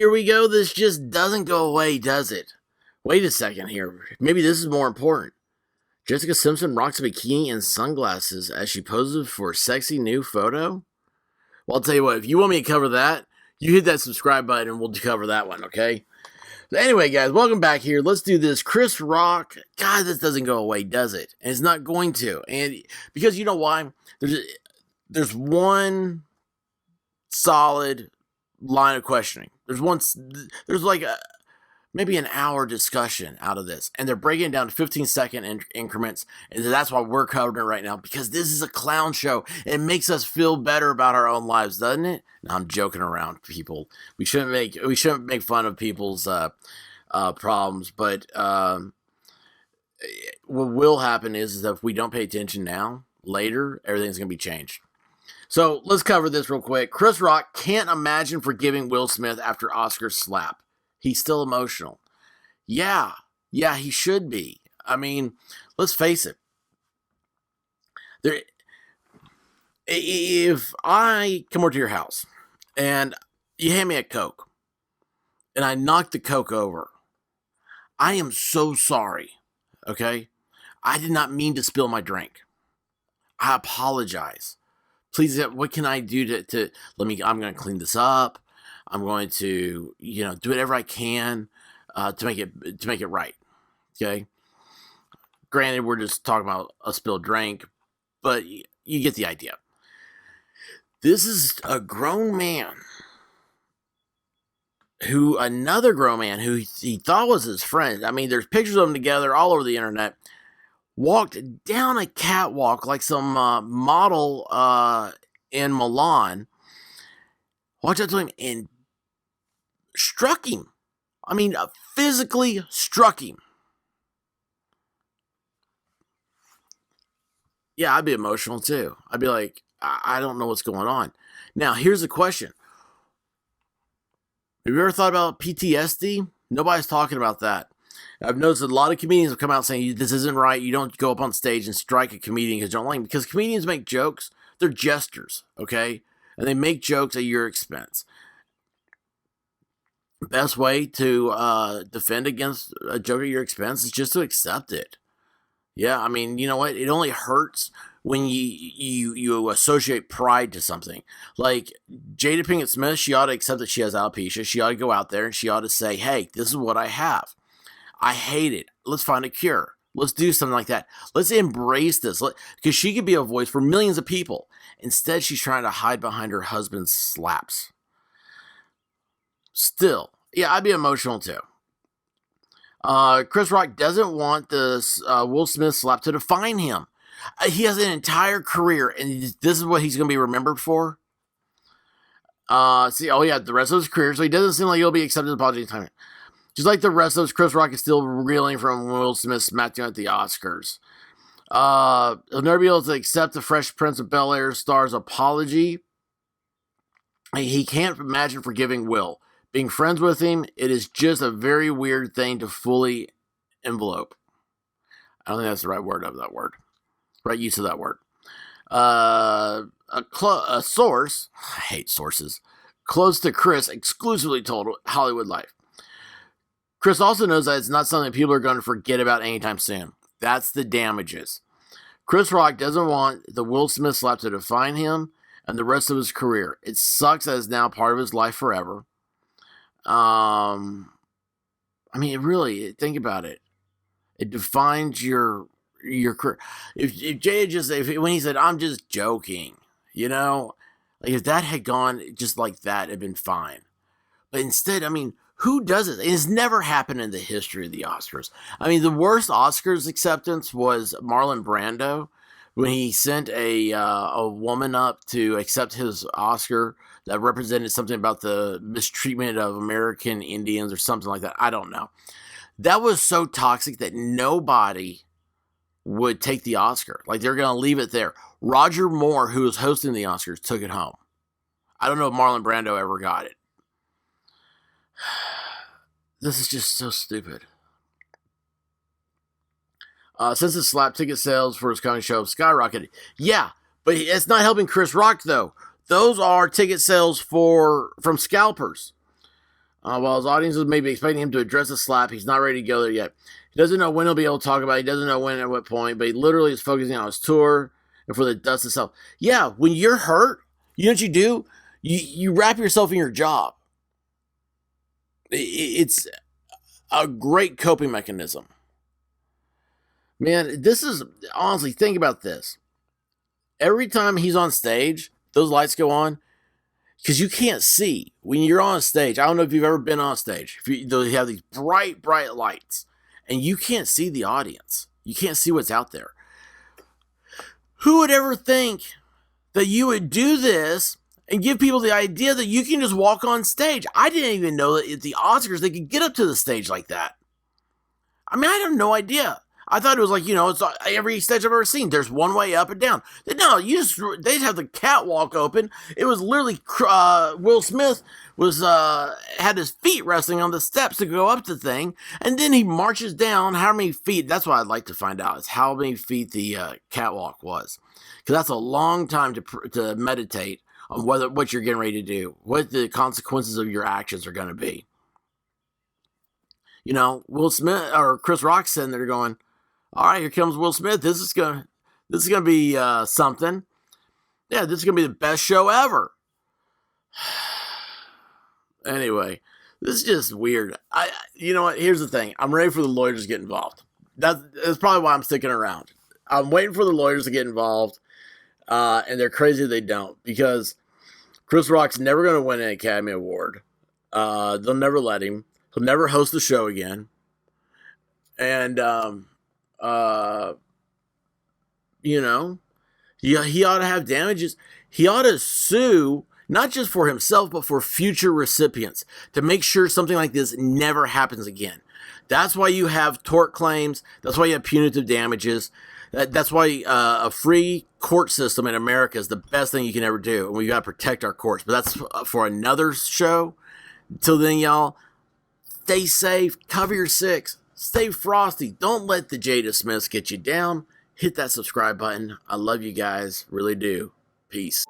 Here we go. This just doesn't go away, does it? Wait a second here. Maybe this is more important. Jessica Simpson rocks a bikini and sunglasses as she poses for a sexy new photo. Well, I'll tell you what, if you want me to cover that, you hit that subscribe button and we'll cover that one, okay? So anyway, guys, welcome back here. Let's do this. Chris Rock. God, this doesn't go away, does it? And it's not going to. And because you know why? There's one solid line of questioning. There's like maybe an hour discussion out of this, and they're breaking it down to 15-second increments, and that's why we're covering it right now, because this is a clown show. It makes us feel better about our own lives, doesn't it? No, I'm joking around, people. We shouldn't make fun of people's problems, but what will happen is that if we don't pay attention now, later everything's gonna be changed. So let's cover this real quick. Chris Rock can't imagine forgiving Will Smith after Oscar's slap. He's still emotional. Yeah, he should be. I mean, let's face it. If I come over to your house and you hand me a Coke and I knock the Coke over, I am so sorry, okay? I did not mean to spill my drink. I apologize. Please, what can I do to I'm going to clean this up. I'm going to, do whatever I can to make it right. Okay. Granted, we're just talking about a spilled drink, but you get the idea. This is a grown man another grown man who he thought was his friend. I mean, there's pictures of them together all over the internet. Walked down a catwalk like some model in Milan. Walked up to him and struck him. I mean, physically struck him. Yeah, I'd be emotional too. I'd be like, I don't know what's going on. Now, here's the question. Have you ever thought about PTSD? Nobody's talking about that. I've noticed that a lot of comedians have come out saying, this isn't right. You don't go up on stage and strike a comedian because you don't like him. Because comedians make jokes. They're jesters, okay? And they make jokes at your expense. Best way to defend against a joke at your expense is just to accept it. Yeah, I mean, you know what? It only hurts when you associate pride to something. Like Jada Pinkett Smith, she ought to accept that she has alopecia. She ought to go out there and she ought to say, hey, this is what I have. I hate it. Let's find a cure. Let's do something like that. Let's embrace this. Because she could be a voice for millions of people. Instead, she's trying to hide behind her husband's slaps. Still, yeah, I'd be emotional too. Chris Rock doesn't want this Will Smith slap to define him. He has an entire career, and this is what he's going to be remembered for. The rest of his career, so he doesn't seem like he'll be accepted apology anytime. Just like the rest of us, Chris Rock is still reeling from Will Smith's smackdown at the Oscars. He'll never be able to accept the Fresh Prince of Bel-Air star's apology. He can't imagine forgiving Will. Being friends with him, it is just a very weird thing to fully envelope. I don't think that's the right word of that word. Right use of that word. A source, I hate sources, close to Chris exclusively told Hollywood Life. Chris also knows that it's not something people are going to forget about anytime soon. That's the damages. Chris Rock doesn't want the Will Smith slap to define him and the rest of his career. It sucks that it's now part of his life forever. I mean, really, think about it. It defines your career. If Jay when he said, I'm just joking, like if that had gone just like that, it'd been fine. But instead, I mean, who does it? It has never happened in the history of the Oscars. I mean, the worst Oscars acceptance was Marlon Brando when he sent a woman up to accept his Oscar that represented something about the mistreatment of American Indians or something like that. I don't know. That was so toxic that nobody would take the Oscar. Like, they're going to leave it there. Roger Moore, who was hosting the Oscars, took it home. I don't know if Marlon Brando ever got it. This is just so stupid. Since the slap, ticket sales for his coming show have skyrocketed. Yeah, but it's not helping Chris Rock, though. Those are ticket sales from scalpers. While his audiences may be expecting him to address the slap, he's not ready to go there yet. He doesn't know when he'll be able to talk about it. He doesn't know when at what point, but he literally is focusing on his tour and for the dust itself. Yeah, when you're hurt, you know what you do? You wrap yourself in your job. It's a great coping mechanism. Man, this is, honestly, think about this. Every time he's on stage, those lights go on, because you can't see when you're on stage. I don't know if you've ever been on stage. They have these bright lights, and you can't see the audience. You can't see what's out there. Who would ever think that you would do this and give people the idea that you can just walk on stage? I didn't even know that at the Oscars they could get up to the stage like that. I mean, I had no idea. I thought it was like, it's every stage I've ever seen. There's one way up and down. No, they'd have the catwalk open. It was literally Will Smith had his feet resting on the steps to go up the thing, and then he marches down. How many feet? That's what I'd like to find out, is how many feet the catwalk was, because that's a long time to meditate on what you're getting ready to do, what the consequences of your actions are going to be. Will Smith or Chris Rock sitting there going, all right, here comes Will Smith. This is gonna be something. Yeah, this is gonna be the best show ever. Anyway, this is just weird. You know what? Here's the thing. I'm ready for the lawyers to get involved. That's probably why I'm sticking around. I'm waiting for the lawyers to get involved, and they're crazy they don't, because Chris Rock's never gonna win an Academy Award. They'll never let him. He'll never host the show again, and he ought to have damages. He ought to sue, not just for himself, but for future recipients, to make sure something like this never happens again. That's why you have tort claims. That's why you have punitive damages. That's why a free court system in America is the best thing you can ever do. And we've got to protect our courts. But that's for another show. Until then, y'all, stay safe. Cover your six. Stay frosty. Don't let the Jada Smiths get you down. Hit that subscribe button. I love you guys. Really do. Peace.